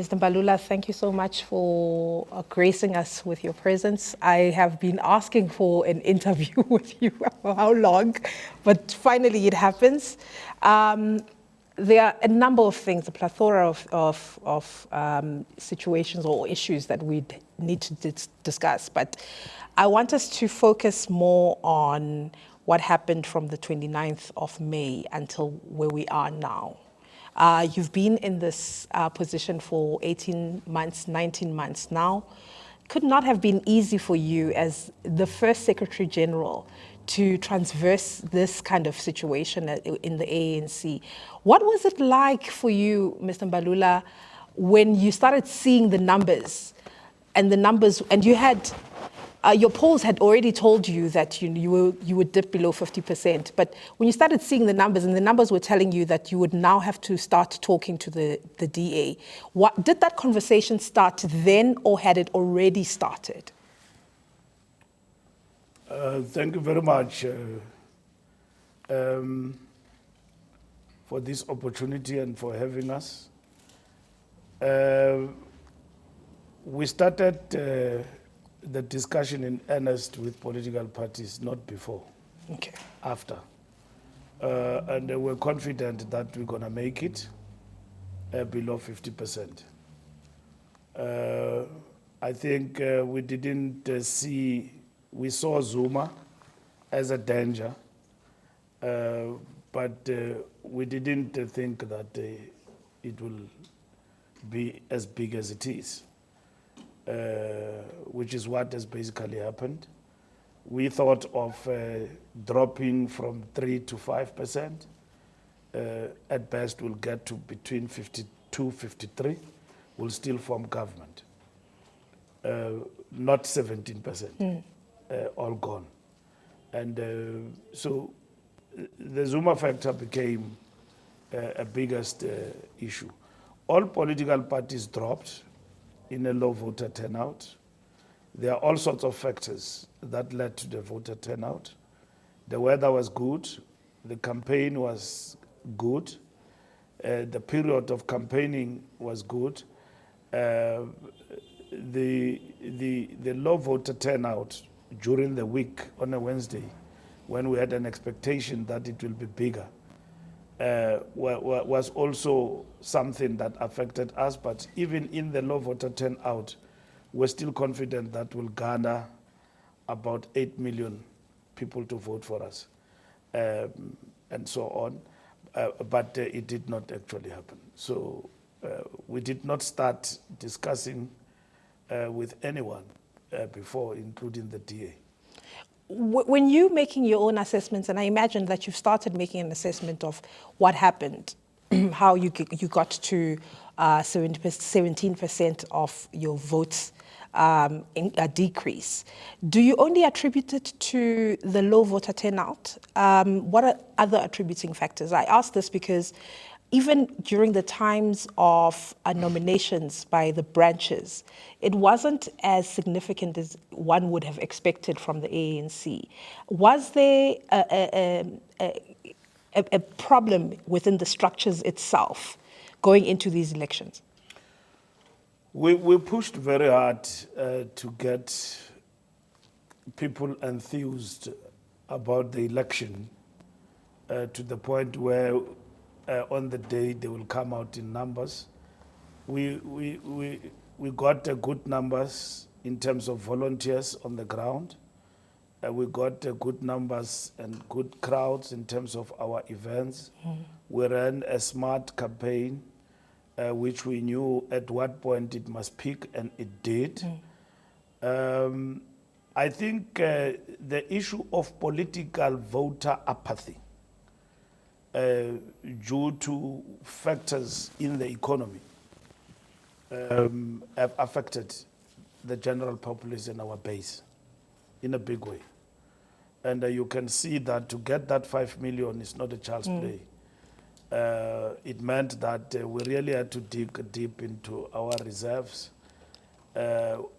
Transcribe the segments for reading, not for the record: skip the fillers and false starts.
Mr. Mbalula, thank you so much for gracing us with your presence. I have been asking for an interview with you for how long, but finally it happens. There are a number of things, a plethora of situations or issues that we need to discuss, but I want us to focus more on what happened from the 29th of May until where we are now. You've been in this position for 18 months, 19 months now. Could not have been easy for you as the first Secretary General to transverse this kind of situation in the ANC. What was it like for you, Mr. Mbalula, when you started seeing the numbers, and you had, your polls had already told you that you would dip below 50%, but when you started seeing the numbers, and the numbers were telling you that you would now have to start talking to the DA, did that conversation start then, or had it already started? Thank you very much for this opportunity and for having us. We started the discussion in earnest with political parties, not before, okay. After. And we're confident that we're going to make it below 50%. I think we didn't we saw Zuma as a danger, but we didn't think that it will be as big as it is, which is what has basically happened. We thought of dropping from 3 to 5%. At best, we'll get to between 52, 53. We'll still form government. Not 17%, all gone. And so the Zuma factor became a biggest issue. All political parties dropped in a low voter turnout. There are all sorts of factors that led to the voter turnout. The weather was good. The campaign was good. The period of campaigning was good. The low voter turnout during the week on a Wednesday, when we had an expectation that it will be bigger, was also something that affected us. But even in the low voter turnout, we're still confident that we'll garner about 8 million people to vote for us, and so on. But it did not actually happen. So we did not start discussing with anyone before, including the DA. When you making your own assessments, and I imagine that you've started making an assessment of what happened, how you got to 17% of your votes in a decrease. Do you only attribute it to the low voter turnout? What are other attributing factors? I ask this because even during the times of nominations by the branches, it wasn't as significant as one would have expected from the ANC. Was there a problem within the structures itself going into these elections? We pushed very hard to get people enthused about the election to the point where on the day they will come out in numbers. We got good numbers in terms of volunteers on the ground. We got good numbers and good crowds in terms of our events. We ran a smart campaign, which we knew at what point it must peak, and it did. I think the issue of political voter apathy due to factors in the economy have affected the general populace in our base in a big way. And you can see that to get that 5 million is not a child's play. It meant that we really had to dig deep into our reserves.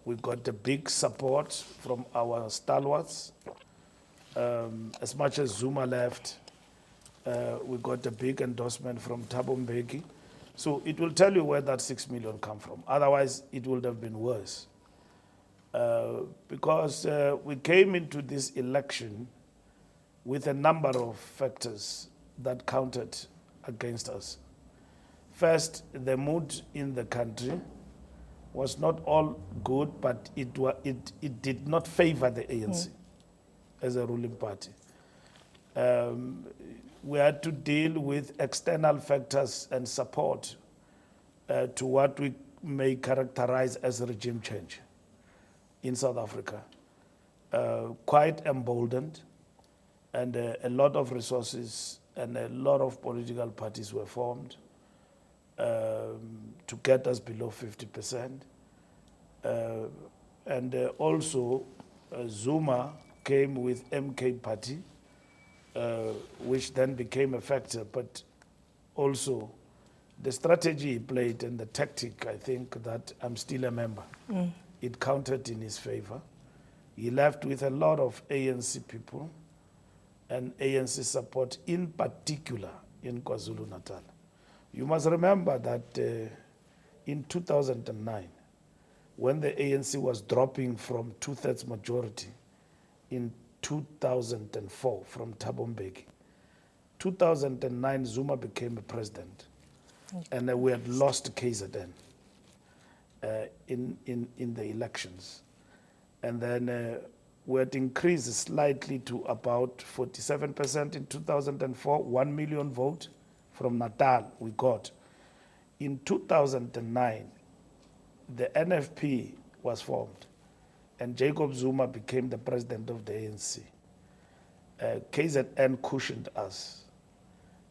We got a big support from our stalwarts. As much as Zuma left, we got a big endorsement from Thabo Mbeki. So it will tell you where that 6 million come from. Otherwise, it would have been worse. Because we came into this election with a number of factors that counted against us. First, the mood in the country was not all good, but it did not favor the ANC as a ruling party. We had to deal with external factors and support to what we may characterize as regime change in South Africa. Quite emboldened, and a lot of resources and a lot of political parties were formed to get us below 50%. And also, Zuma came with MK Party, which then became a factor, but also the strategy he played and the tactic, I think that I'm still a member. It counted in his favor. He left with a lot of ANC people and ANC support, in particular in KwaZulu-Natal. You must remember that in 2009, when the ANC was dropping from 2/3 majority in 2004 from Thabo Mbeki, 2009 Zuma became a president, and we had lost KZN in the elections. And then we had increased slightly to about 47% in 2004, 1 million vote from Natal we got. In 2009, the NFP was formed, and Jacob Zuma became the president of the ANC. KZN cushioned us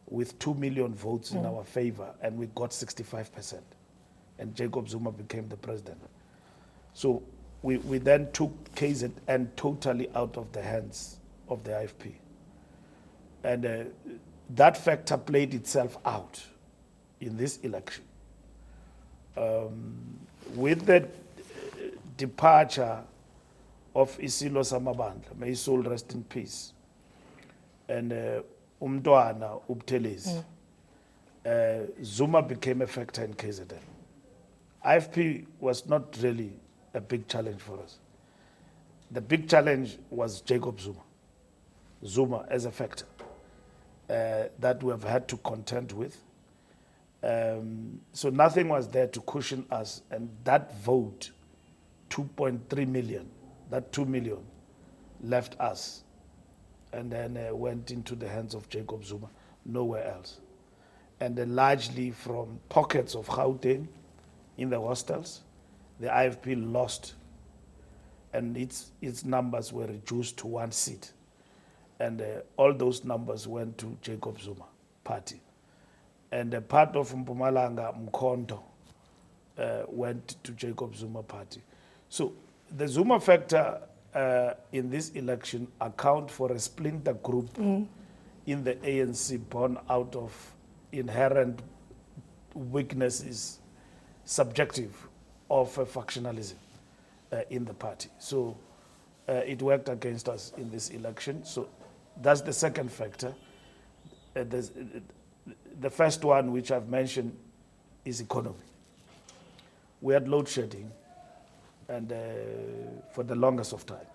with 2 million votes in our favor, and we got 65%. And Jacob Zuma became the president. So we then took KZN totally out of the hands of the IFP. And that factor played itself out in this election. With the departure of Isilo Samabandla, may his soul rest in peace, and Umntwana Ubuthelezi, Zuma became a factor in KZN. IFP was not really a big challenge for us. The big challenge was Jacob Zuma as a factor that we have had to contend with. So nothing was there to cushion us, and that vote, 2.3 million, that 2 million left us and then went into the hands of Jacob Zuma, nowhere else. And largely from pockets of Gauteng in the hostels, the IFP lost, and its numbers were reduced to 1 seat. And all those numbers went to Jacob Zuma party. And a part of Mpumalanga, Mkhonto, went to Jacob Zuma party. So the Zuma factor in this election account for a splinter group in the ANC born out of inherent weaknesses, subjective of factionalism in the party. So it worked against us in this election. So that's the second factor. The first one, which I've mentioned, is economy. We had load shedding, and for the longest of time.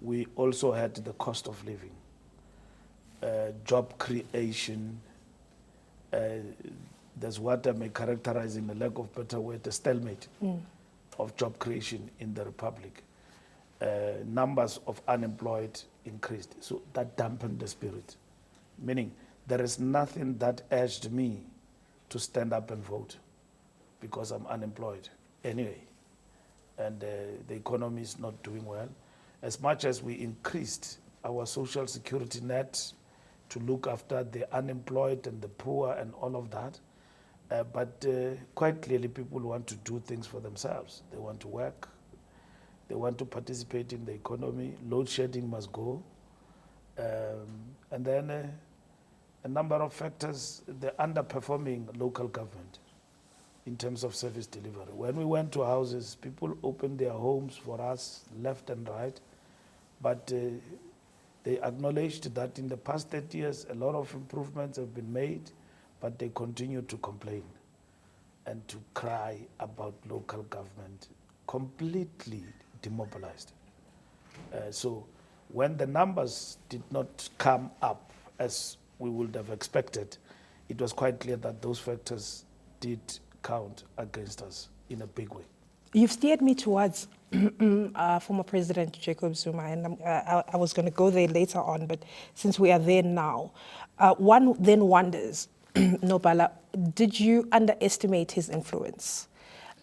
We also had the cost of living, job creation. There's what I may characterize, in a lack of better word, a stalemate of job creation in the Republic. Numbers of unemployed increased, so that dampened the spirit. Meaning, there is nothing that urged me to stand up and vote because I'm unemployed anyway. And the economy is not doing well. As much as we increased our social security net to look after the unemployed and the poor and all of that, but quite clearly people want to do things for themselves. They want to work. They want to participate in the economy. Load shedding must go. And then a number of factors, the underperforming local government in terms of service delivery. When we went to houses, people opened their homes for us left and right, but they acknowledged that in the past 30 years, a lot of improvements have been made, but they continue to complain and to cry about local government, completely demobilized. So when the numbers did not come up as we would have expected, it was quite clear that those factors did count against us in a big way. You've steered me towards former President Jacob Zuma, and I was going to go there later on, but since we are there now, one then wonders, Nobala, did you underestimate his influence?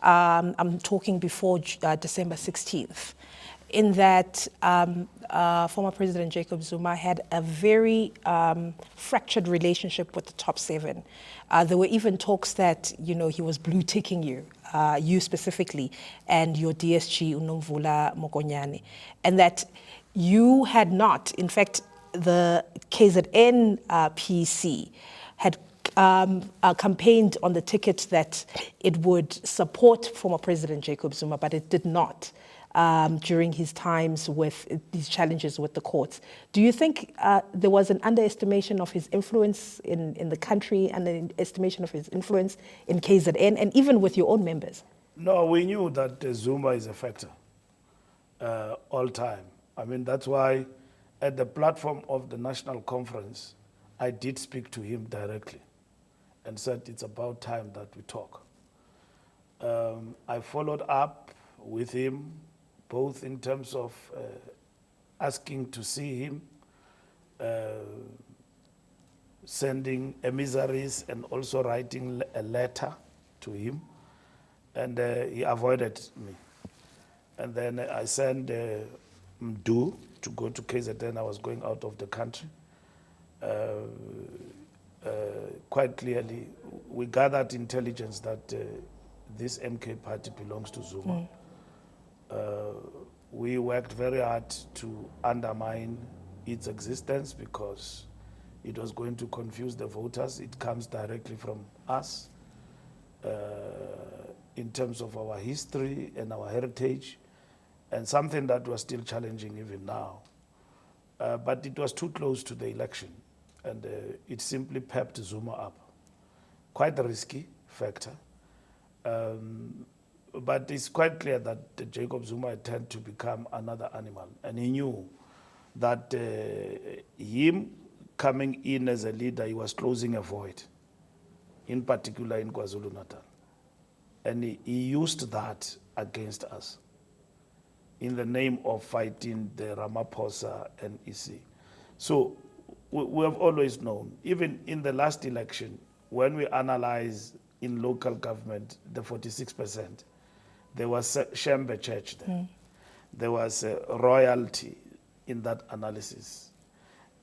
I'm talking before December 16th, in that former President Jacob Zuma had a very fractured relationship with the top seven. There were even talks that, he was blue-ticking you, you specifically, and your DSG, Unomvula Mokonyane, and that you had not, in fact, the KZN PC had campaigned on the ticket that it would support former President Jacob Zuma, but it did not during his times with these challenges with the courts. Do you think there was an underestimation of his influence in the country and an estimation of his influence in KZN and even with your own members? No, we knew that Zuma is a factor all time. I mean, that's why at the platform of the national conference, I did speak to him directly and said it's about time that we talk. I followed up with him, both in terms of asking to see him, sending emissaries and also writing a letter to him, and he avoided me. And then I sent Mdu to go to KZN. I was going out of the country. Quite clearly, we gathered intelligence that this MK party belongs to Zuma. We worked very hard to undermine its existence because it was going to confuse the voters. It comes directly from us in terms of our history and our heritage, and something that was still challenging even now. But it was too close to the election, and it simply pepped Zuma up. Quite a risky factor. But it's quite clear that Jacob Zuma tended to become another animal, and he knew that him coming in as a leader, he was closing a void, in particular in KwaZulu-Natal. And he used that against us in the name of fighting the Ramaphosa and EC. So we have always known, even in the last election, when we analyze in local government, the 46%, there was Shembe Church there. There was royalty in that analysis.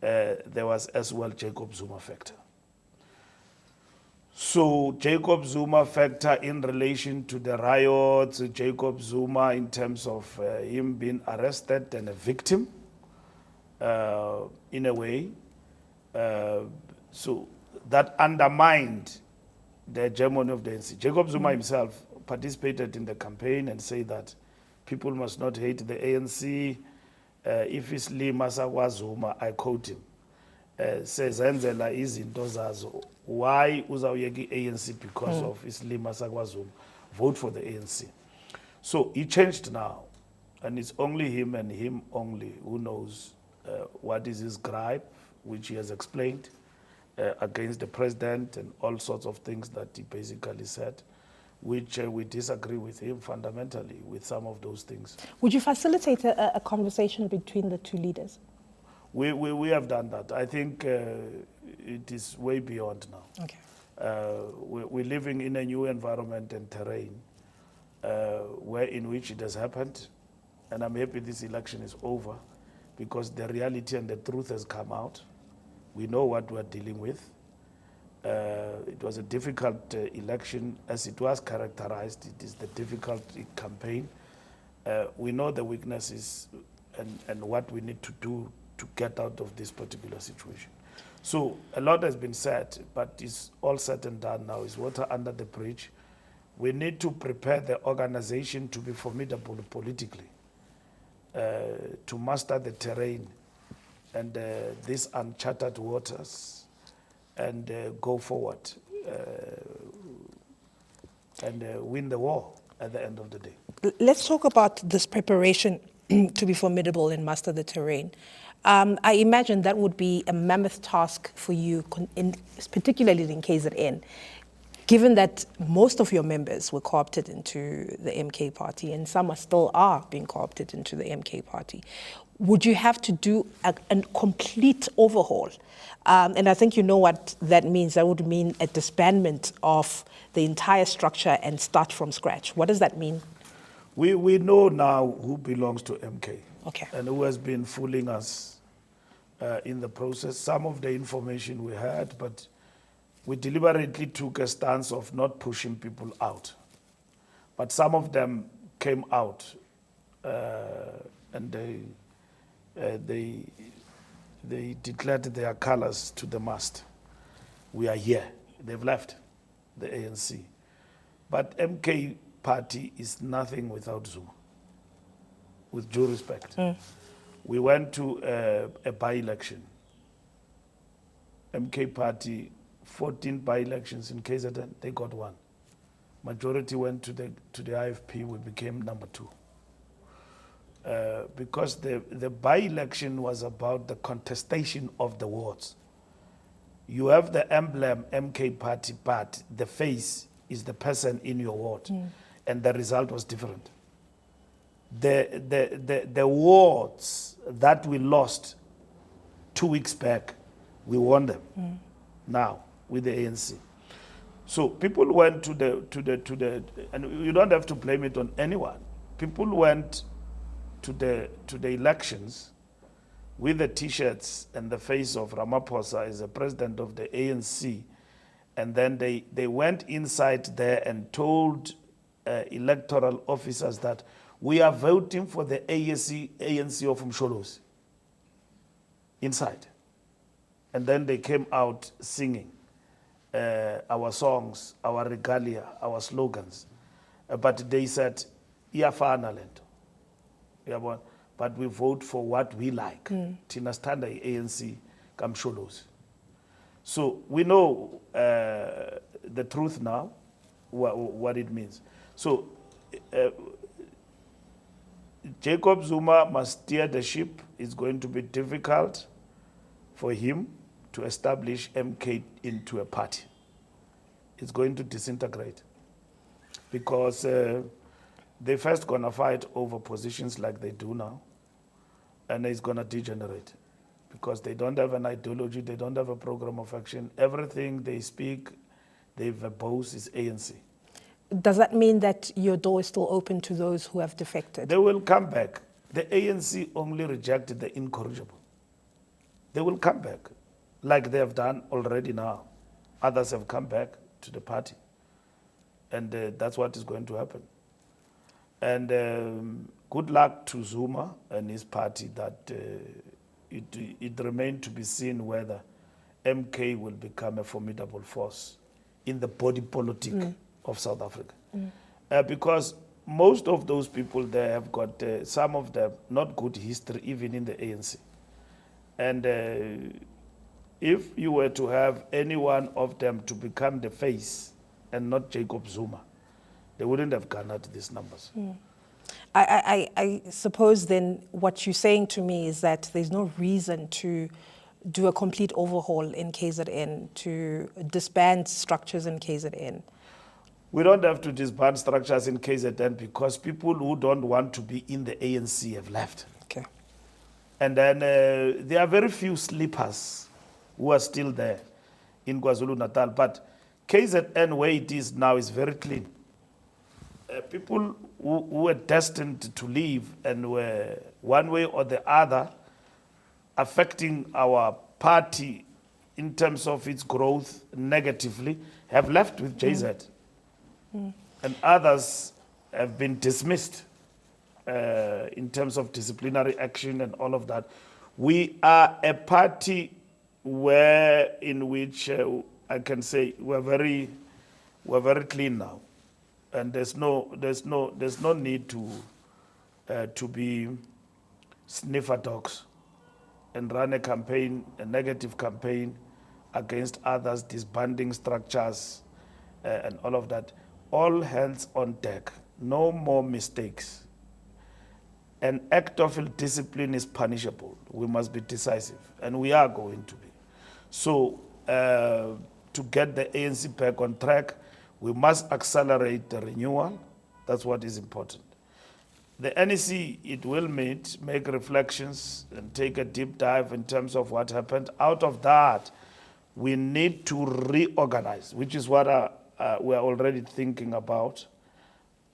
There was as well Jacob Zuma factor. So Jacob Zuma factor in relation to the riots, Jacob Zuma in terms of him being arrested and a victim, in a way. So that undermined the hegemony of the ANC. Jacob Zuma himself participated in the campaign and said that people must not hate the ANC. If it's Lima Zuma, I quote him, says Enzela izinto zazo. Why uzawuyeki ANC because of Islima Zuma? Vote for the ANC. So he changed now, and it's only him and him only who knows what is his gripe, which he has explained against the president and all sorts of things that he basically said, which we disagree with him fundamentally with some of those things. Would you facilitate a conversation between the two leaders? We have done that. I think it is way beyond now. Okay. We're living in a new environment and terrain where in which it has happened, and I'm happy this election is over because the reality and the truth has come out. We know what we're dealing with. It was a difficult election as it was characterized. It is the difficult campaign. We know the weaknesses and what we need to do to get out of this particular situation. So a lot has been said, but it's all said and done now. It's water under the bridge. We need to prepare the organization to be formidable politically, to master the terrain and these uncharted waters, and go forward and win the war at the end of the day. Let's talk about this preparation to be formidable and master the terrain. I imagine that would be a mammoth task for you, particularly in KZN, given that most of your members were co-opted into the MK party and some still are being co-opted into the MK party. Would you have to do a complete overhaul? And I think you know what that means. That would mean a disbandment of the entire structure and start from scratch. What does that mean? We know now who belongs to MK, okay, and who has been fooling us in the process. Some of the information we had, but we deliberately took a stance of not pushing people out. But some of them came out and they declared their colors to the mast. We are here. They've left the ANC. But MK party is nothing without Zuma, with due respect. We went to a by-election. MK party, 14 by-elections in KZN, they got one. Majority went to the IFP, we became number 2. Because the by-election was about the contestation of the wards. You have the emblem MK party, but the face is the person in your ward, and the result was different. The wards that we lost 2 weeks back, we won them now with the ANC. So people went to the, and you don't have to blame it on anyone. People went to the elections with the T-shirts and the face of Ramaphosa as the president of the ANC, and then they went inside there and told electoral officers that we are voting for the ANC of Msholozi inside. And then they came out singing our songs, our regalia, our slogans. But they said, iyafana lento. But we vote for what we like. Tina standa ANC kamsholozi. So we know the truth now, what it means. So Jacob Zuma must steer the ship. It's going to be difficult for him to establish MK into a party. It's going to disintegrate because they're first going to fight over positions like they do now, and it's going to degenerate because they don't have an ideology, they don't have a program of action. Everything they speak, they verbose is ANC. Does that mean that your door is still open to those who have defected? They will come back. The ANC only rejected the incorrigible. They will come back, like they have done already now. Others have come back to the party. And that's what is going to happen. And good luck to Zuma and his party that it remains to be seen whether MK will become a formidable force in the body politic of South Africa. Because most of those people there have got, some of them, not good history, even in the ANC. And if you were to have any one of them to become the face and not Jacob Zuma, they wouldn't have garnered these numbers. I suppose then what you're saying to me is that there's no reason to do a complete overhaul in KZN, to disband structures in KZN. We don't have to disband structures in KZN because people who don't want to be in the ANC have left. Okay. And then there are very few sleepers who are still there in KwaZulu-Natal. But KZN, where it is now, is very clean. People who were destined to leave and were one way or the other affecting our party in terms of its growth negatively have left with JZ. And others have been dismissed in terms of disciplinary action and all of that. We are a party in which I can say we're very clean now, and there's no need to be sniffer dogs and run a campaign, a negative campaign, against others, disbanding structures, and all of that. All hands on deck. No more mistakes. An act of ill-discipline is punishable. We must be decisive, and we are going to be. So, to get the ANC back on track, we must accelerate the renewal. That's what is important. The NEC, it will meet, make reflections, and take a deep dive in terms of what happened. Out of that, we need to reorganize, which is what we are already thinking about,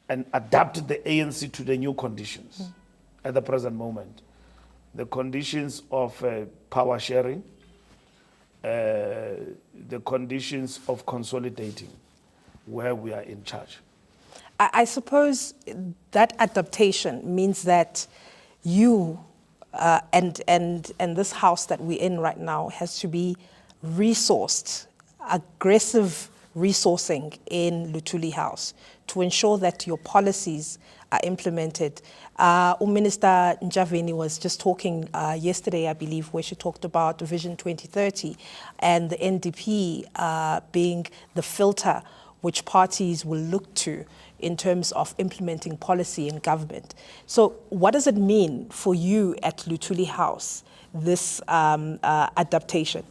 and adapt the ANC to the new conditions at the present moment. The conditions of power sharing, the conditions of consolidating where we are in charge. I suppose that adaptation means that you and this house that we're in right now has to be resourced, aggressive resourcing in Luthuli House to ensure that your policies are implemented. Minister Njaveni was just talking yesterday, I believe, where she talked about Vision 2030 and the NDP being the filter which parties will look to in terms of implementing policy in government. So what does it mean for you at Luthuli House, this adaptation?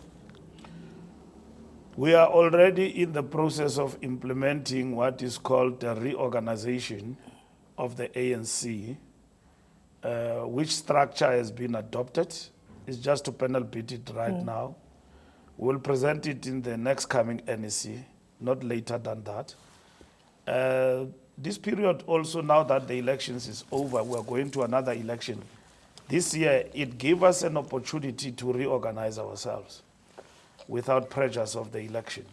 We are already in the process of implementing what is called the reorganization of the ANC, which structure has been adopted. It's just to panel beat it right now. We'll present it in the next coming NEC, not later than that. This period also, now that the elections is over, we're going to another election. This year, it gave us an opportunity to reorganize ourselves without pressures of the election.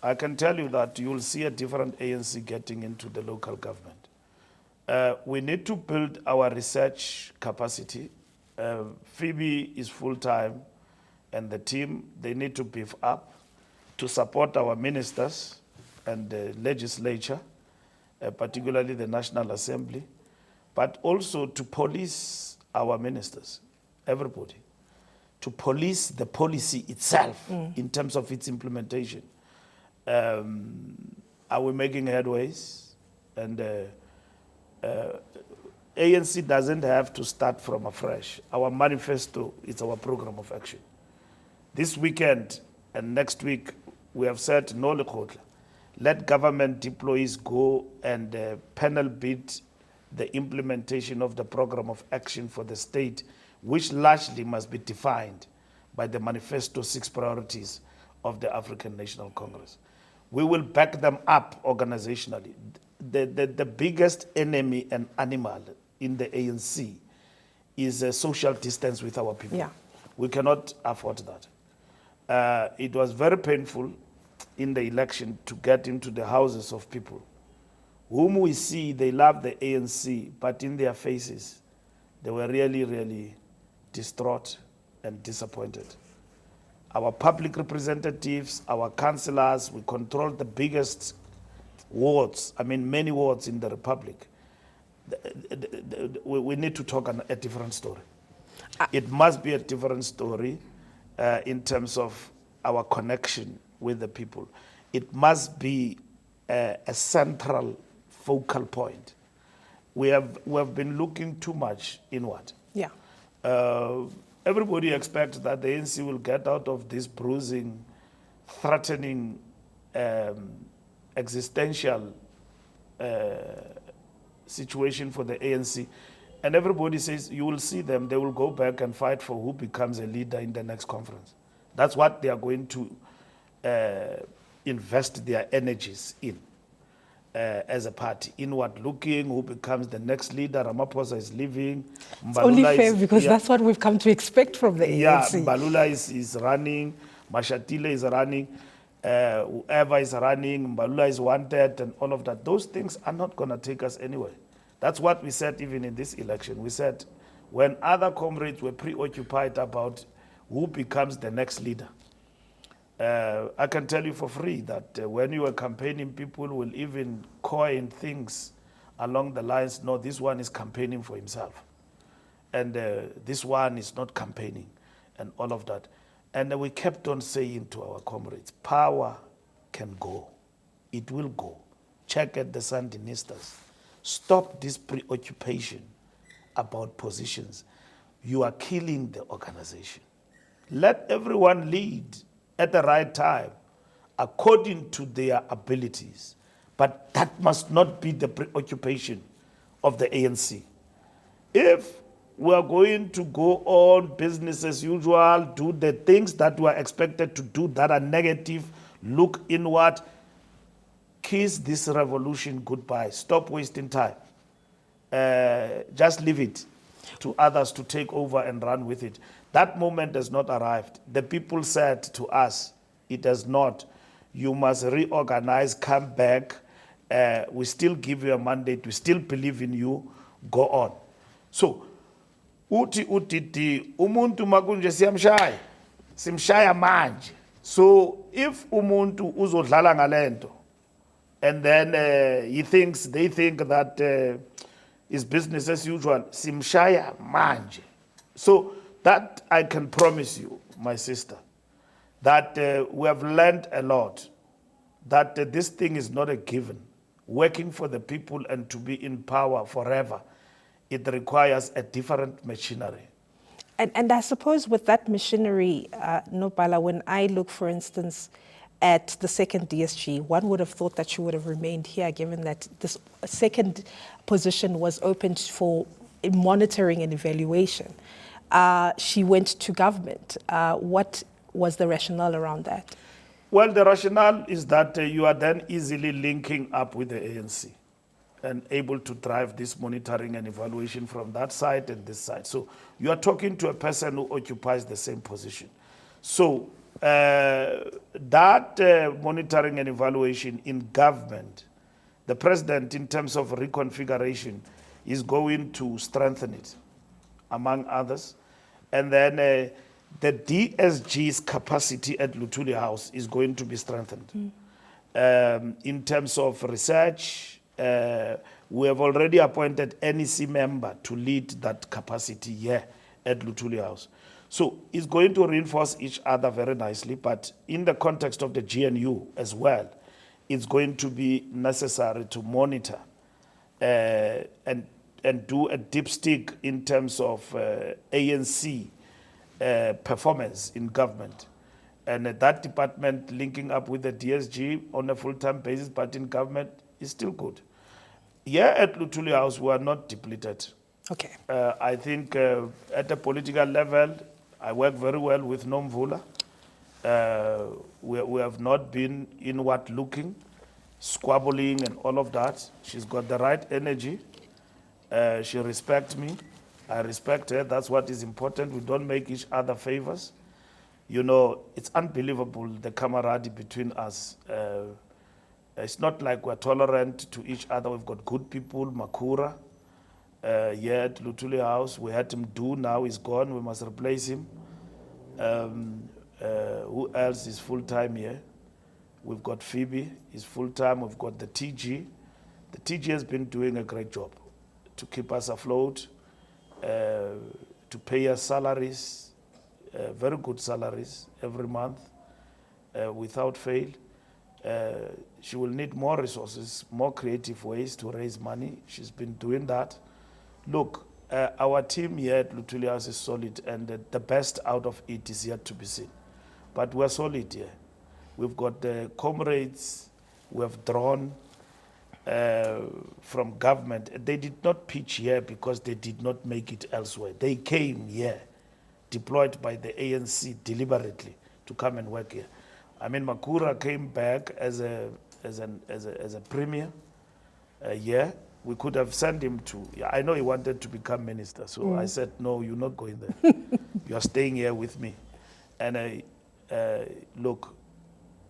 I can tell you that you'll see a different ANC getting into the local government. We need to build our research capacity. Phoebe is full-time, and the team, they need to beef up to support our ministers and the legislature, particularly the National Assembly, but also to police our ministers, everybody, to police the policy itself in terms of its implementation. Are we making headways? And ANC doesn't have to start from afresh. Our manifesto is our program of action. This weekend and next week, we have said, no lekgotla. Let government deployees go and panel beat the implementation of the program of action for the state, which largely must be defined by the manifesto 6 priorities of the African National Congress. We will back them up organizationally. The biggest enemy and animal in the ANC is a social distance with our people. Yeah. We cannot afford that. It was very painful in the election to get into the houses of people whom we see they love the ANC, but in their faces, they were really, really distraught and disappointed. Our public representatives, our councillors, we control the biggest wards, many wards in the Republic. We need to talk a different story. It must be a different story in terms of our connection with the people. It must be a central focal point. We have been looking too much inward. Yeah. Everybody expects that the ANC will get out of this bruising, threatening, existential situation for the ANC. And everybody says, you will see them, they will go back and fight for who becomes a leader in the next conference. That's what they are going to invest their energies in as a party. Inward looking, who becomes the next leader. Ramaphosa is leaving. It's only fair because that's what we've come to expect from the ANC. Yeah, Mbalula is running, Mashatile is running, whoever is running, Mbalula is wanted, and all of that. Those things are not going to take us anywhere. That's what we said even in this election. We said when other comrades were preoccupied about who becomes the next leader, I can tell you for free that when you are campaigning, people will even coin things along the lines, no, this one is campaigning for himself. And this one is not campaigning, and all of that. And we kept on saying to our comrades, power can go. It will go. Check at the Sandinistas. Stop this preoccupation about positions. You are killing the organization. Let everyone lead at the right time, according to their abilities. But that must not be the preoccupation of the ANC. If we are going to go on business as usual, do the things that we are expected to do that are negative, look inward, kiss this revolution goodbye. Stop wasting time. Just leave it to others to take over and run with it. That moment has not arrived. The people said to us, it has not. You must reorganize, come back. We still give you a mandate. We still believe in you. Go on. So, uti umuntu makunje siyamshaya. Simshaya manje. So, if umuntu uzodlala ngalento, and then they think that is business as usual, simshaya manje. So that I can promise you, my sister, that we have learned a lot, that this thing is not a given. Working for the people and to be in power forever, it requires a different machinery. And I suppose with that machinery, Nopala, when I look, for instance, at the second DSG, one would have thought that she would have remained here, given that this second position was opened for monitoring and evaluation. She went to government. What was the rationale around that? Well, the rationale is that you are then easily linking up with the ANC and able to drive this monitoring and evaluation from that side and this side. So you are talking to a person who occupies the same position. So that monitoring and evaluation in government, the president, in terms of reconfiguration, is going to strengthen it, among others. And then the DSG's capacity at Luthuli House is going to be strengthened. In terms of research, we have already appointed NEC member to lead that capacity here at Luthuli House. So it's going to reinforce each other very nicely, but in the context of the GNU as well, it's going to be necessary to monitor and do a dipstick in terms of ANC performance in government. And that department linking up with the DSG on a full-time basis, but in government is still good. Here at Luthuli House, we are not depleted. Okay. I think at the political level, I work very well with Nomvula. We have not been inward looking, squabbling and all of that. She's got the right energy. She respects me. I respect her. That's what is important. We don't make each other favors. You know, it's unbelievable, the camaraderie between us. It's not like we're tolerant to each other. We've got good people, Makura. Here at Luthuli House, we had him do, now he's gone, we must replace him. Who else is full-time here? We've got Phoebe, he's full-time, we've got the TG. The TG has been doing a great job to keep us afloat, to pay us salaries, very good salaries every month, without fail. She will need more resources, more creative ways to raise money. She's been doing that. Look, our team here at Luthuli House is solid, and the best out of it is yet to be seen. But we're solid here. We've got the comrades who have drawn from government. They did not pitch here because they did not make it elsewhere. They came here, deployed by the ANC deliberately to come and work here. I mean, Makura came back as a premier here. We could have sent him to, I know he wanted to become minister, so I said, no, you're not going there. You are staying here with me. And look,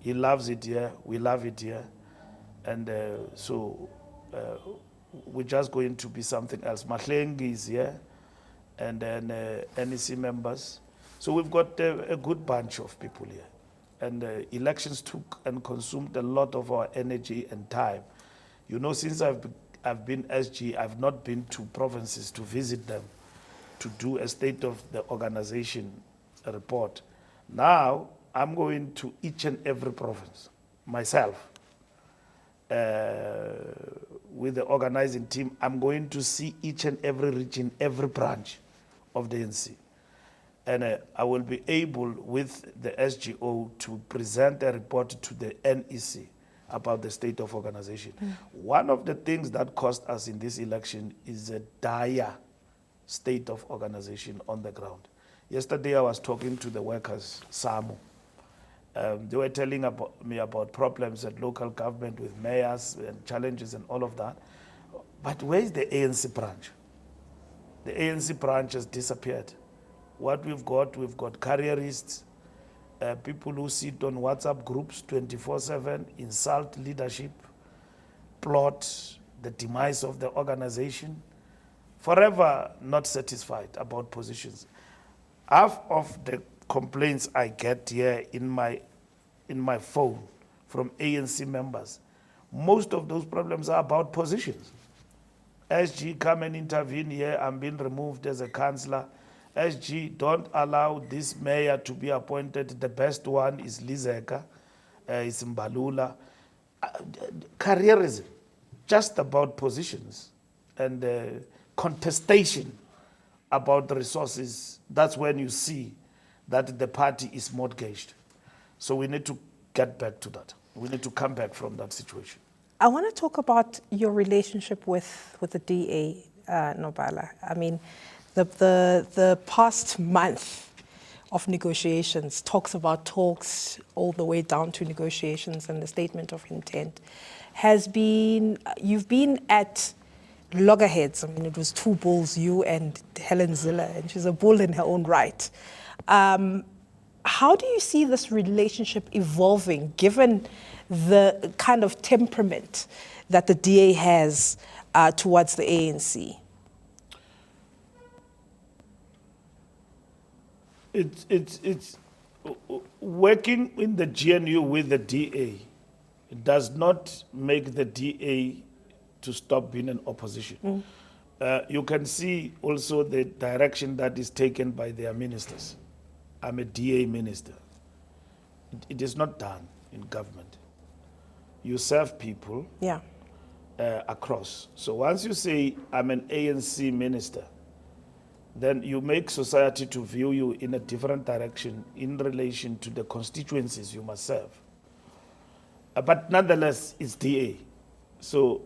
he loves it here, we love it here. And so we're just going to be something else. Mahlengi is here, and then NEC members. So we've got a good bunch of people here. And elections took and consumed a lot of our energy and time. You know, since I've been SG, I've not been to provinces to visit them, to do a state of the organization report. Now, I'm going to each and every province, myself, with the organizing team. I'm going to see each and every region, every branch of the ANC. And I will be able, with the SGO, to present a report to the NEC about the state of organization. One of the things that cost us in this election is a dire state of organization on the ground. Yesterday, I was talking to the workers, SAMU. They were telling me about problems at local government with mayors and challenges and all of that. But where is the ANC branch? The ANC branch has disappeared. What we've got careerists, people who sit on WhatsApp groups 24/7, insult leadership, plot the demise of the organization, forever not satisfied about positions. Half of the complaints I get here in my phone from ANC members, most of those problems are about positions. SG, come and intervene here, I'm being removed as a councillor. SG, don't allow this mayor to be appointed. The best one is Lizeka, is Mbalula. Careerism, just about positions and contestation about the resources. That's when you see that the party is mortgaged. So we need to get back to that. We need to come back from that situation. I want to talk about your relationship with the DA, Nobala. I mean, the past month of negotiations talks about talks all the way down to negotiations and the statement of intent has been, you've been at loggerheads. I mean, it was two bulls, you and Helen Ziller, and she's a bull in her own right. How do you see this relationship evolving, given the kind of temperament that the DA has towards the ANC? It's working in the GNU with the DA. It does not make the DA to stop being an opposition. You can see also the direction that is taken by their ministers. I'm a DA minister. It is not done in government. You serve people across. So once you say, I'm an ANC minister, then you make society to view you in a different direction in relation to the constituencies you must serve. But nonetheless, it's DA. So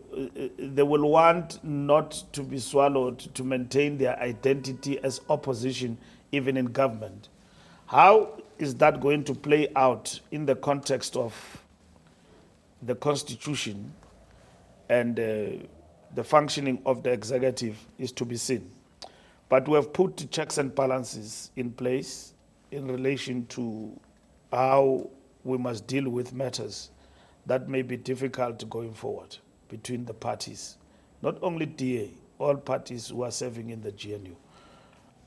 they will want not to be swallowed to maintain their identity as opposition, even in government. How is that going to play out in the context of the Constitution and the functioning of the executive is to be seen. But we have put checks and balances in place in relation to how we must deal with matters that may be difficult going forward between the parties, not only DA, all parties who are serving in the GNU.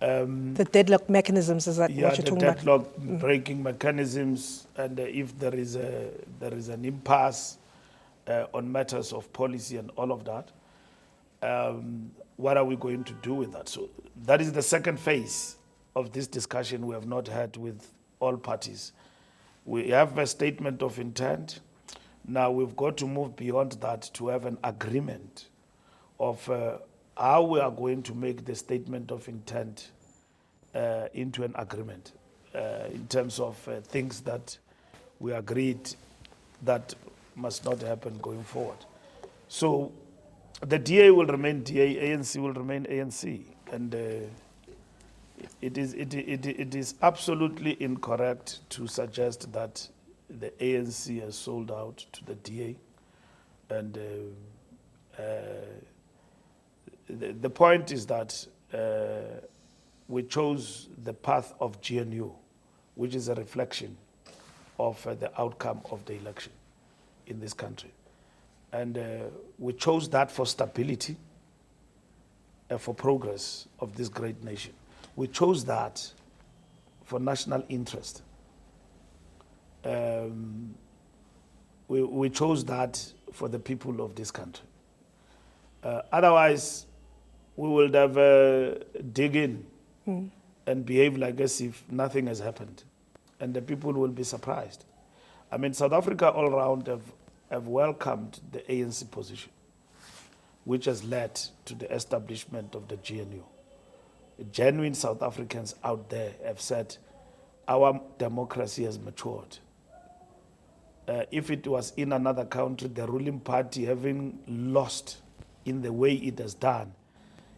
The deadlock mechanisms, is that what you're talking about? Yeah, the deadlock breaking mechanisms, and if there is an impasse on matters of policy and all of that, what are we going to do with that? So that is the second phase of this discussion we have not had with all parties. We have a statement of intent. Now we've got to move beyond that to have an agreement of how we are going to make the statement of intent into an agreement in terms of things that we agreed that must not happen going forward. So the DA will remain DA, ANC will remain ANC, and it is absolutely incorrect to suggest that the ANC has sold out to the DA, and the point is that we chose the path of GNU, which is a reflection of the outcome of the election in this country. And we chose that for stability, for progress of this great nation. We chose that for national interest. We chose that for the people of this country. Otherwise, we will have dig in and behave like as if nothing has happened. and the people will be surprised. I mean, South Africa all around have welcomed the ANC position, which has led to the establishment of the GNU. Genuine South Africans out there have said, our democracy has matured. If it was in another country, the ruling party having lost in the way it has done,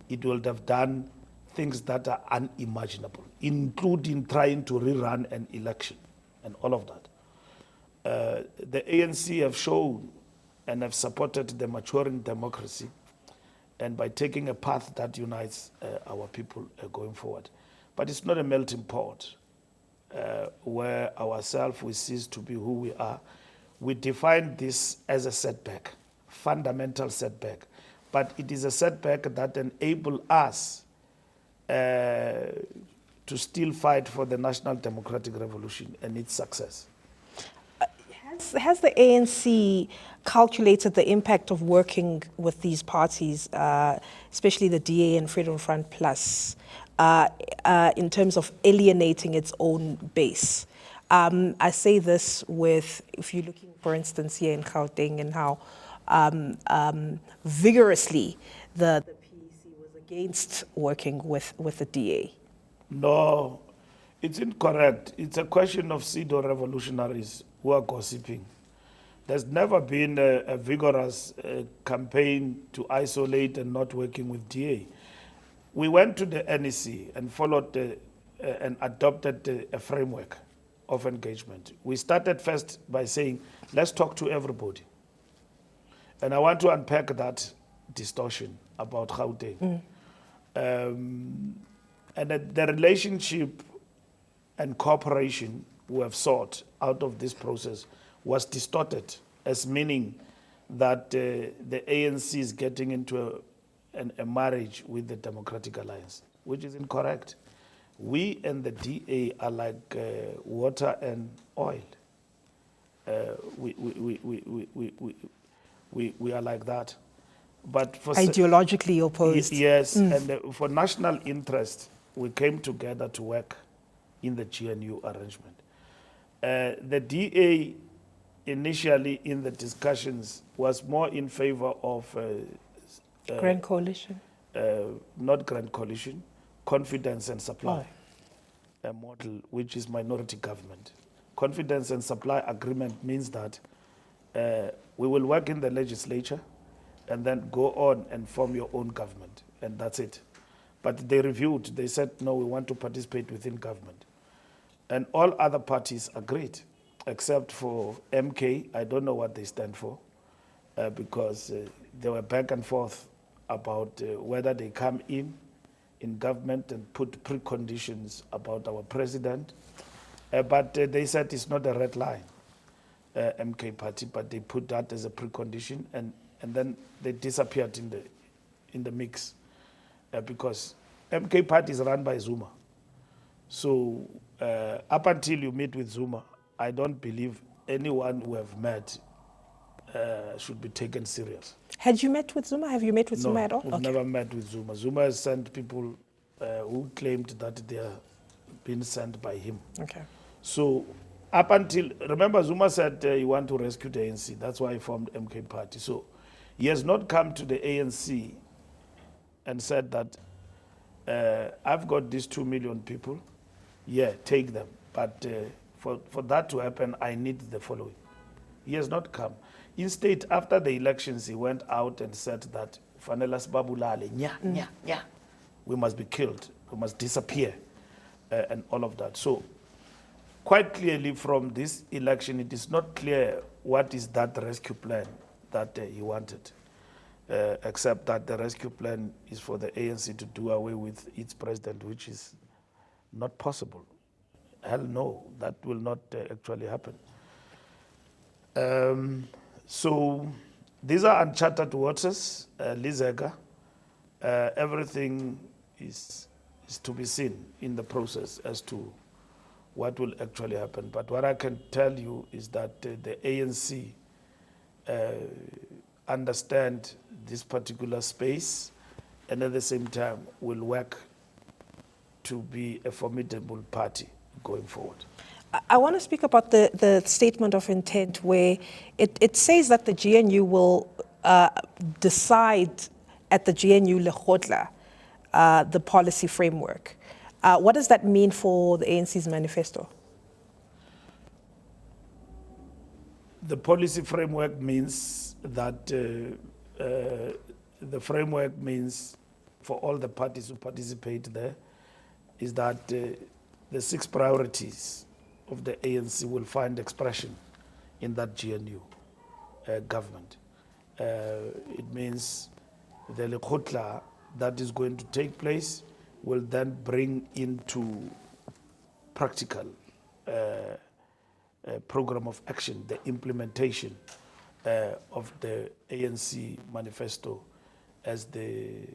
it would have done things that are unimaginable, including trying to rerun an election and all of that. The ANC have shown and have supported the maturing democracy, and by taking a path that unites our people going forward. But it's not a melting pot where ourselves we cease to be who we are. We define this as a setback, fundamental setback, but it is a setback that enables us to still fight for the national democratic revolution and its success. Has the ANC calculated the impact of working with these parties, especially the DA and Freedom Front Plus, in terms of alienating its own base? I say this with, if you're looking, for instance, here in Gauteng, and how vigorously the PEC was against working with the DA. No, it's incorrect. It's a question of pseudo-revolutionaries who are gossiping. There's never been a vigorous campaign to isolate and not working with DA. We went to the NEC and followed and adopted a framework of engagement. We started first by saying, let's talk to everybody. And I want to unpack that distortion about Gauteng. And the relationship and cooperation we have sought out of this process was distorted, as meaning that the ANC is getting into a marriage with the Democratic Alliance, which is incorrect. We and the DA are like water and oil. We are like that. But for ideologically opposed. Yes, and for national interest, we came together to work in the GNU arrangement. The DA initially in the discussions was more in favor of Grand Coalition? not Grand Coalition, confidence and supply model, which is minority government. Confidence and supply agreement means that we will work in the legislature and then go on and form your own government, and that's it. But they reviewed, they said, no, we want to participate within government. And all other parties agreed, except for MK. I don't know what they stand for, because they were back and forth about whether they come in government and put preconditions about our president. But they said it's not a red line, MK party, but they put that as a precondition, and then they disappeared in the mix, because MK party is run by Zuma. So up until you meet with Zuma, I don't believe anyone who have met should be taken serious. Had you met with Zuma? Have you met with Zuma at all? We've never met with Zuma. Zuma has sent people who claimed that they are being sent by him. Okay. So up until, remember Zuma said he want to rescue the ANC. That's why he formed MK party. So he has not come to the ANC and said that I've got these 2 million people. Yeah, take them. But for that to happen, I need the following. He has not come. Instead, after the elections, he went out and said that we must be killed, we must disappear, and all of that. So quite clearly from this election, it is not clear what is that rescue plan that he wanted, except that the rescue plan is for the ANC to do away with its president, which is not possible. Hell no, that will not actually happen. So these are uncharted waters, Lizega. Everything is to be seen in the process as to what will actually happen. But what I can tell you is that the ANC understand this particular space, and at the same time will work to be a formidable party going forward. I want to speak about the statement of intent where it says that the GNU will decide at the GNU Lekgotla the policy framework. What does that mean for the ANC's manifesto? The policy framework means that the framework means for all the parties who participate there is that the 6 priorities of the ANC will find expression in that GNU government. It means the Lekgotla that is going to take place will then bring into practical program of action, the implementation of the ANC manifesto as the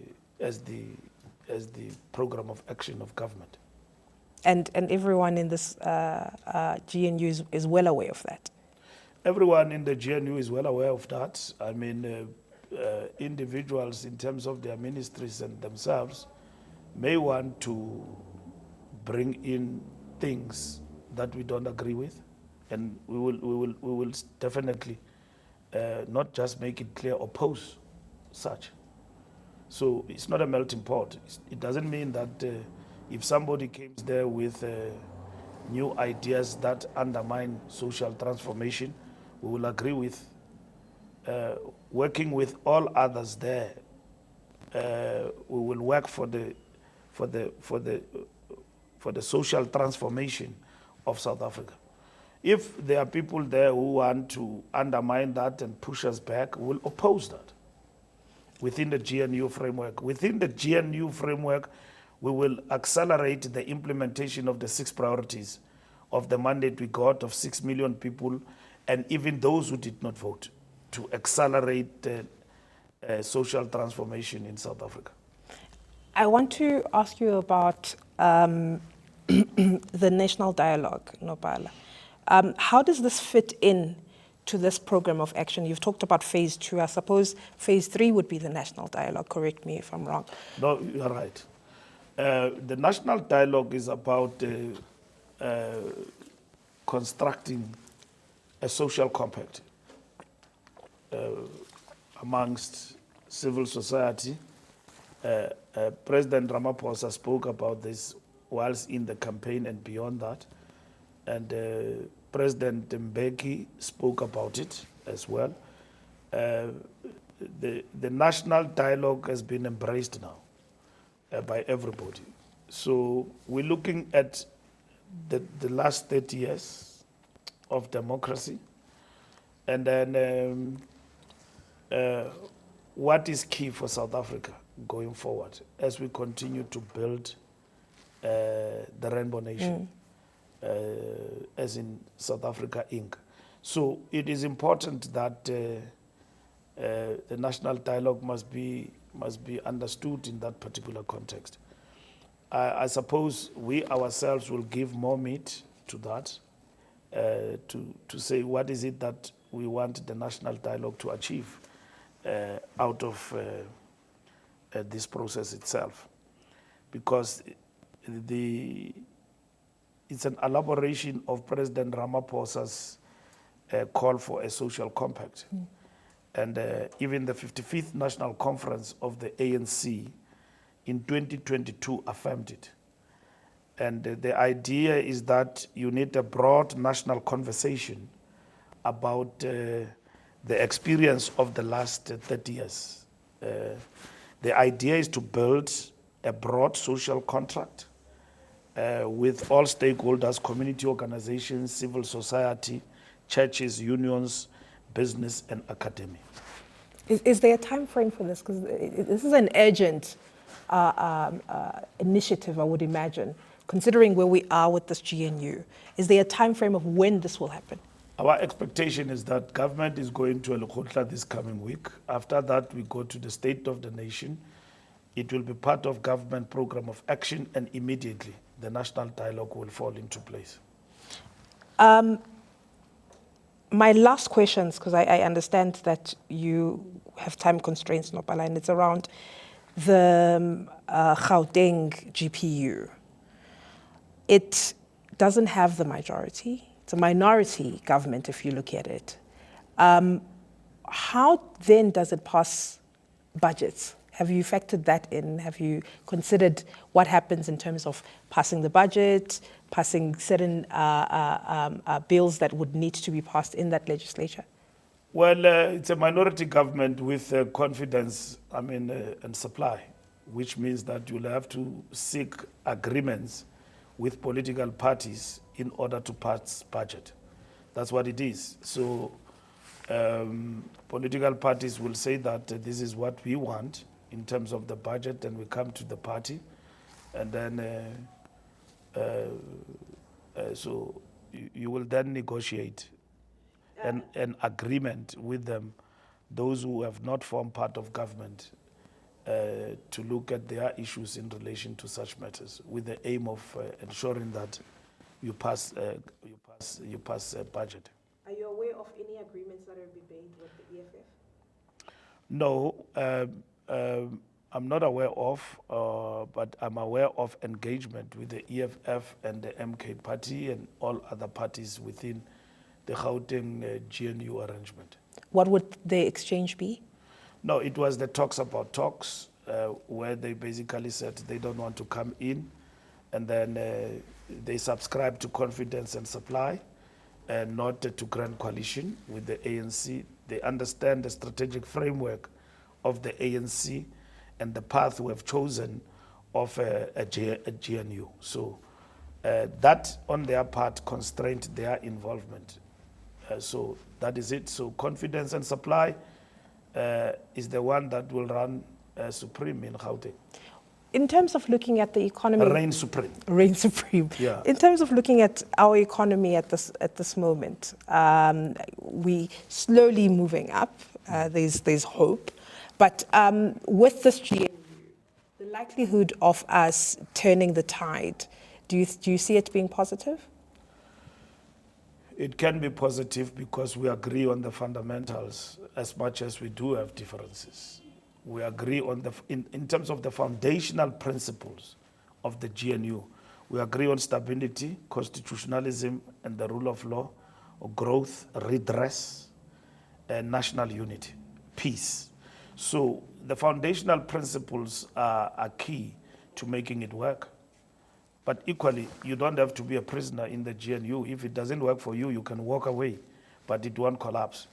program of action of government. And everyone in this GNU is well aware of that. Everyone in the GNU is well aware of that. I mean, individuals in terms of their ministries and themselves may want to bring in things that we don't agree with, and we will definitely not just make it clear, oppose such. So it's not a melting pot. It doesn't mean that if somebody comes there with new ideas that undermine social transformation, we will agree with. Working with all others there, we will work for the social transformation of South Africa. If there are people there who want to undermine that and push us back, we will oppose that within the GNU framework. Within the GNU framework, we will accelerate the implementation of the 6 priorities of the mandate we got of 6 million people, and even those who did not vote, to accelerate social transformation in South Africa. I want to ask you about the national dialogue, Nopala. How does this fit in to this program of action? You've talked about phase 2. I suppose phase 3 would be the national dialogue. Correct me if I'm wrong. No, you're right. The national dialogue is about constructing a social compact amongst civil society. President Ramaphosa spoke about this whilst in the campaign and beyond that. And President Mbeki spoke about it as well. The national dialogue has been embraced now by everybody. So we're looking at the last 30 years of democracy, and then what is key for South Africa going forward as we continue to build the Rainbow Nation, as in South Africa Inc. So it is important that the national dialogue must be understood in that particular context. I suppose we ourselves will give more meat to that, to say what is it that we want the national dialogue to achieve out of this process itself. Because it's an elaboration of President Ramaphosa's call for a social compact. And even the 55th National Conference of the ANC in 2022 affirmed it. And the idea is that you need a broad national conversation about the experience of the last 30 years. The idea is to build a broad social contract with all stakeholders, community organizations, civil society, churches, unions, business, and academia. Is there a time frame for this? Because this is an urgent initiative, I would imagine, considering where we are with this GNU. Is there a time frame of when this will happen? Our expectation is that government is going to Allocating this coming week. After that, we go to the State of the Nation. It will be part of government program of action, and immediately the national dialogue will fall into place. My last questions, because I understand that you have time constraints, Nopala, and it's around the Gauteng GPU. It doesn't have the majority. It's a minority government if you look at it. How then does it pass budgets? Have you factored that in? Have you considered what happens in terms of passing the budget, passing certain bills that would need to be passed in that legislature? Well, it's a minority government with confidence, and supply, which means that you'll have to seek agreements with political parties in order to pass budget. That's what it is. So political parties will say that this is what we want in terms of the budget, and we come to the party, and then so you will then negotiate an agreement with them, those who have not formed part of government, to look at their issues in relation to such matters, with the aim of ensuring that you pass a budget. Are you aware of any agreements that have been made with the EFF? No, I'm not aware of, but I'm aware of engagement with the EFF and the MK party and all other parties within the Gauteng GNU arrangement. What would the exchange be? No, it was the talks about talks, where they basically said they don't want to come in, and then they subscribe to confidence and supply, and not to grand coalition with the ANC. They understand the strategic framework of the ANC and the path we have chosen of a GNU. So that on their part constrained their involvement. So that is it. So confidence and supply is the one that will run supreme in Gauteng. In terms of looking at the economy, Reign supreme. Reign supreme. Yeah. In terms of looking at our economy at this moment, we slowly moving up. There's hope, but with this GNU, the likelihood of us turning the tide, do you see it being positive? It can be positive because we agree on the fundamentals as much as we do have differences. We agree on in terms of the foundational principles of the GNU. We agree on stability, constitutionalism, and the rule of law, or growth, redress, and national unity, peace. So the foundational principles are key to making it work. But equally, you don't have to be a prisoner in the GNU. If it doesn't work for you, you can walk away, but it won't collapse.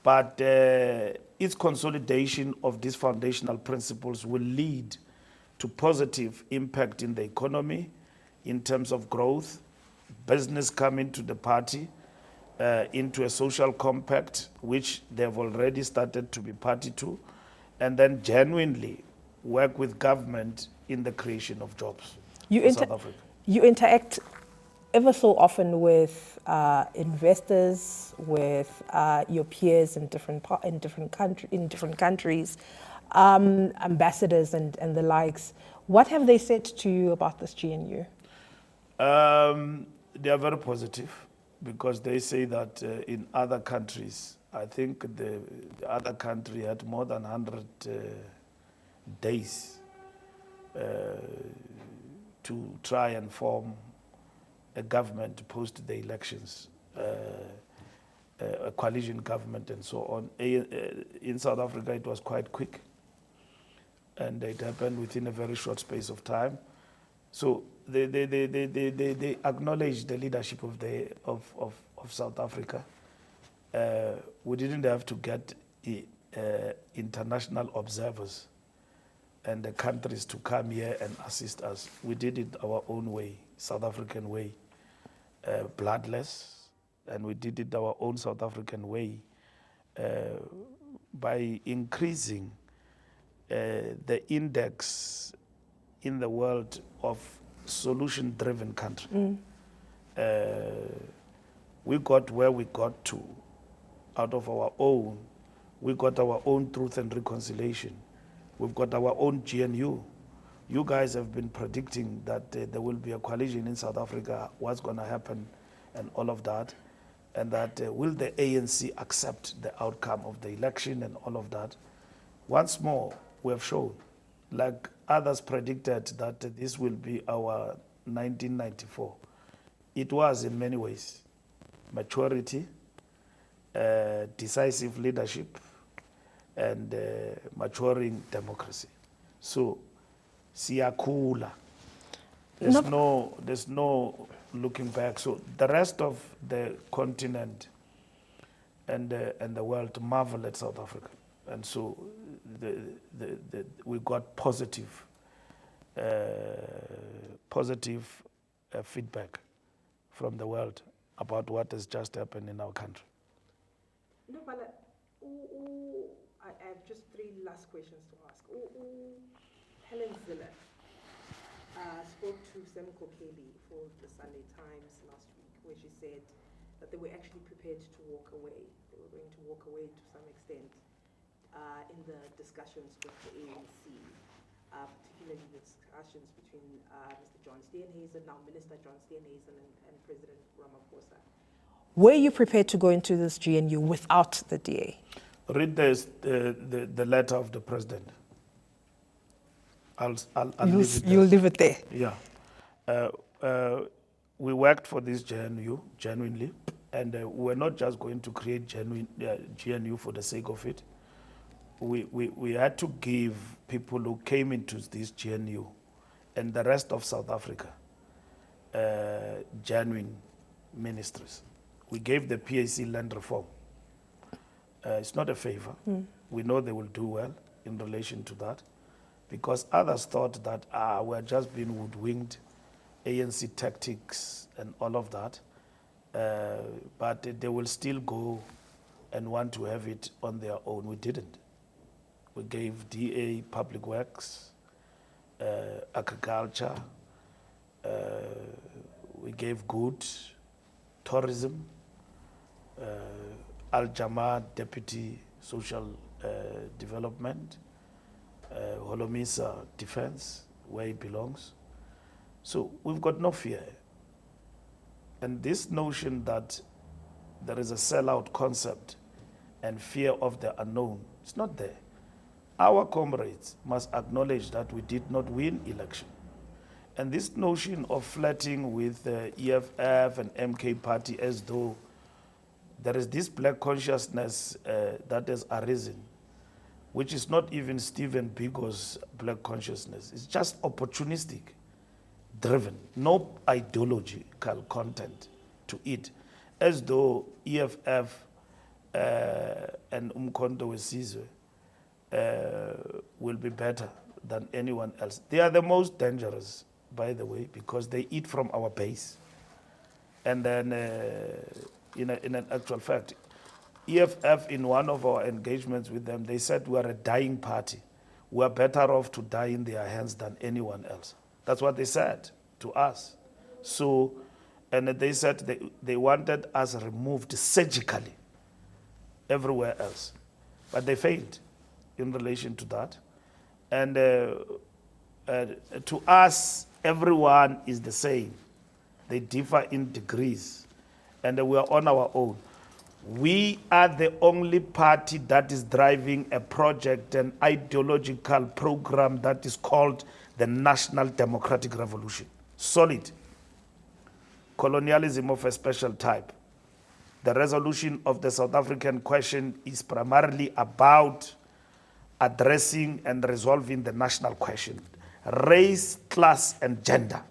But its consolidation of these foundational principles will lead to positive impact in the economy, in terms of growth, business coming to the party, into a social compact, which they've already started to be party to, and then genuinely work with government in the creation of jobs. You interact ever so often with investors, with your peers in different countries, ambassadors and the likes. What have they said to you about this GNU? They are very positive because they say that in other countries, I think the other country had more than 100 days to try and form a government post the elections, a coalition government and so on. In South Africa, it was quite quick, and it happened within a very short space of time. So they acknowledge the leadership of South Africa. We didn't have to get international observers and the countries to come here and assist us. We did it our own way, South African way, bloodless, and we did it our own South African way by increasing the index in the world of solution-driven country. We got where we got to out of our own. We got our own truth and reconciliation. We've got our own GNU. You guys have been predicting that there will be a coalition in South Africa, what's going to happen, and all of that. And that will the ANC accept the outcome of the election and all of that. Once more, we have shown, like others predicted, that this will be our 1994. It was in many ways. Maturity, decisive leadership, and maturing democracy. So, siyakhula. There's no looking back. So the rest of the continent and the world marvel at South Africa, and so we got positive feedback from the world about what has just happened in our country. No, but I have just 3 last questions to ask. Helen Zille spoke to Sam Kokeli for the Sunday Times last week, where she said that they were actually prepared to walk away. They were going to walk away to some extent in the discussions with the ANC, particularly the discussions between Mr. John Steenhuisen, now Minister John Steenhuisen, and President Ramaphosa. Were you prepared to go into this GNU without the DA? Read the letter of the president. You'll leave it there. Yeah. We worked for this GNU genuinely, and we're not just going to create GNU for the sake of it. We had to give people who came into this GNU and the rest of South Africa genuine ministries. We gave the PAC land reform. It's not a favor. We know they will do well in relation to that, because others thought that we're just being woodwinked, ANC tactics and all of that, but they will still go and want to have it on their own. We didn't. We gave DA public works, agriculture, we gave good tourism, Al-Jama deputy social development, Holomisa defense, where he belongs. So we've got no fear. And this notion that there is a sellout concept and fear of the unknown, it's not there. Our comrades must acknowledge that we did not win election. And this notion of flirting with the EFF and MK party as though there is this black consciousness that has arisen, which is not even Stephen Biko's black consciousness. It's just opportunistic, driven, no ideological content to it, as though EFF and Umkhonto Wesizwe will be better than anyone else. They are the most dangerous, by the way, because they eat from our base. And then, in an actual fact, EFF, in one of our engagements with them, they said we are a dying party. We are better off to die in their hands than anyone else. That's what they said to us. So, and they said they wanted us removed surgically everywhere else. But they failed in relation to that. And to us, everyone is the same. They differ in degrees. And we are on our own. We are the only party that is driving a project, an ideological program that is called the National Democratic Revolution. Solid. Colonialism of a special type. The resolution of the South African question is primarily about addressing and resolving the national question, race, class, and gender,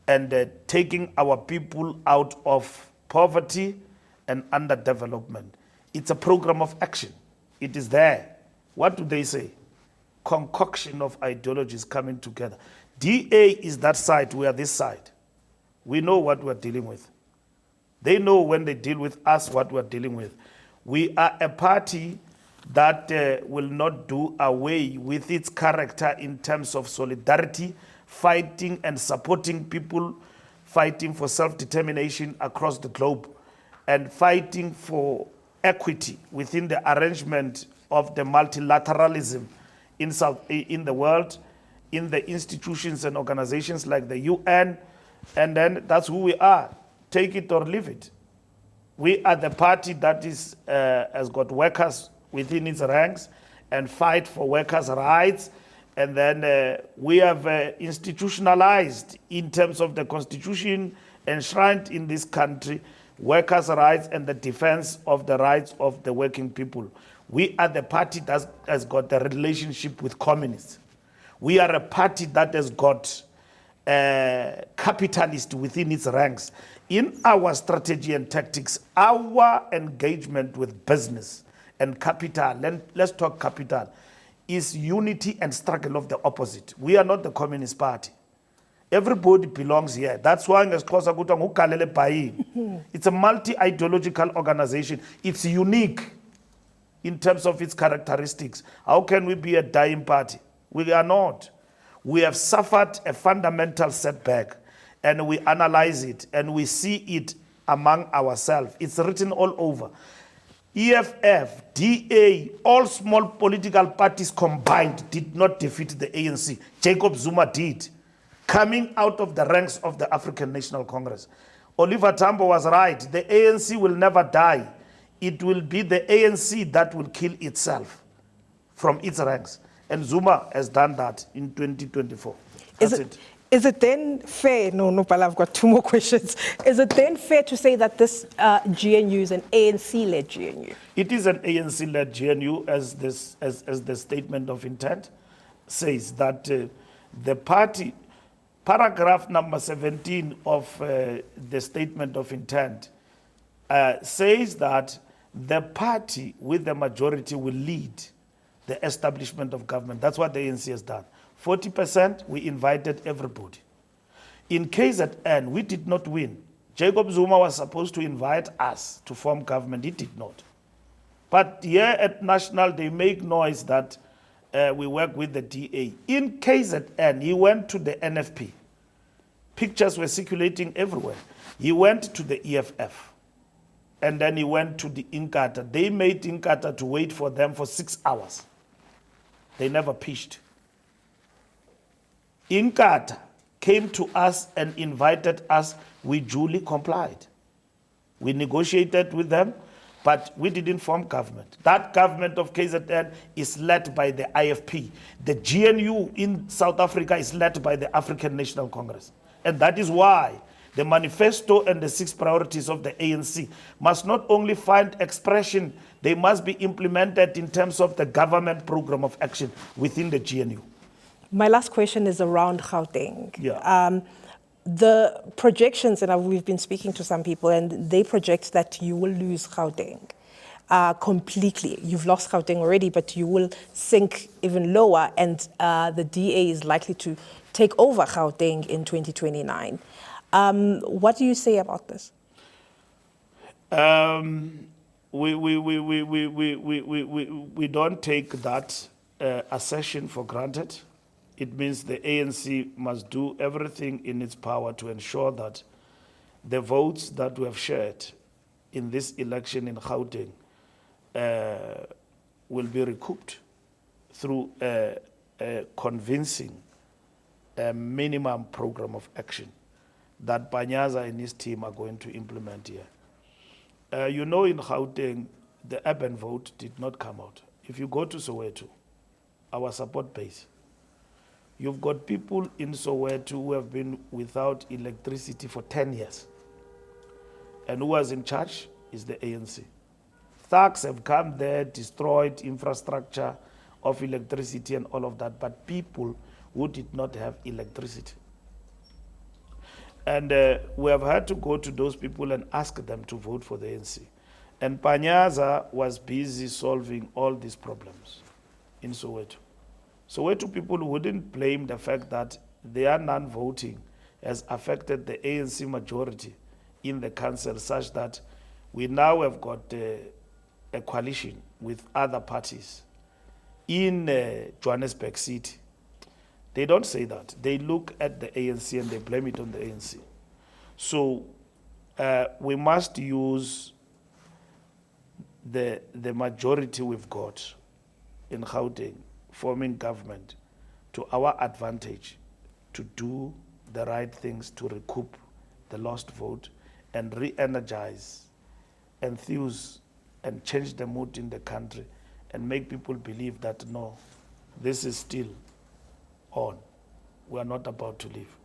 and taking our people out of poverty and underdevelopment. It's a program of action. It is there. What do they say? Concoction of ideologies coming together. DA is that side, we are this side. We know what we're dealing with. They know when they deal with us what we're dealing with. We are a party that will not do away with its character in terms of solidarity, fighting and supporting people, fighting for self-determination across the globe, and fighting for equity within the arrangement of the multilateralism in the world, in the institutions and organizations like the UN, and then that's who we are. Take it or leave it. We are the party that has got workers within its ranks and fight for workers' rights, and then we have institutionalized in terms of the constitution enshrined in this country, workers' rights and the defense of the rights of the working people. We are the party that has got a relationship with communists. We are a party that has got capitalist within its ranks. In our strategy and tactics, our engagement with business and capital, and let's talk capital, is unity and struggle of the opposite. We are not the Communist Party. Everybody belongs here. That's why it's a multi-ideological organization. It's unique in terms of its characteristics. How can we be a dying party? We are not. We have suffered a fundamental setback, and we analyze it and we see it among ourselves. It's written all over. EFF, DA, all small political parties combined did not defeat the ANC. Jacob Zuma did, coming out of the ranks of the African National Congress. Oliver Tambo was right. The ANC will never die. It will be the ANC that will kill itself from its ranks. And Zuma has done that in 2024. That's it. Is it then fair? No, Pala, I've got two more questions. Is it then fair to say that this GNU is an ANC-led GNU? It is an ANC-led GNU, as the statement of intent says, that the party, paragraph number 17 of the statement of intent says that the party with the majority will lead the establishment of government. That's what the ANC has done. 40%, we invited everybody. In KZN, we did not win. Jacob Zuma was supposed to invite us to form government. He did not. But here at National, they make noise that we work with the DA. In KZN, he went to the NFP. Pictures were circulating everywhere. He went to the EFF. And then he went to the Inkatha. They made Inkatha to wait for them for 6 hours. They never pitched. Inkatha came to us and invited us. We duly complied. We negotiated with them, but we didn't form government. That government of KZN is led by the IFP. The GNU in South Africa is led by the African National Congress. And that is why the manifesto and the 6 priorities of the ANC must not only find expression, they must be implemented in terms of the government program of action within the GNU. My last question is around Gauteng. Yeah. The projections, and we've been speaking to some people, and they project that you will lose Gauteng completely. You've lost Gauteng already, but you will sink even lower, and the DA is likely to take over Gauteng in 2029. What do you say about this? We don't take that assertion for granted. It means the ANC must do everything in its power to ensure that the votes that we have shared in this election in Gauteng will be recouped through a convincing minimum program of action that Panyaza and his team are going to implement here. You know, in Gauteng, the urban vote did not come out. If you go to Soweto, our support base, you've got people in Soweto who have been without electricity for 10 years. And who was in charge is the ANC. Thugs have come there, destroyed infrastructure of electricity and all of that, but people who did not have electricity. And we have had to go to those people and ask them to vote for the ANC. And Panyaza was busy solving all these problems in Soweto. Soweto people wouldn't blame the fact that their non-voting has affected the ANC majority in the council, such that we now have got a coalition with other parties in Johannesburg City. They don't say that. They look at the ANC and they blame it on the ANC. So we must use the majority we've got in Gauteng forming government to our advantage to do the right things to recoup the lost vote and re-energize, enthuse, and change the mood in the country and make people believe that, no, this is still on. We are not about to leave.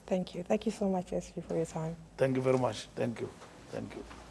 Thank you. Thank you so much, SG, for your time. Thank you very much. Thank you. Thank you.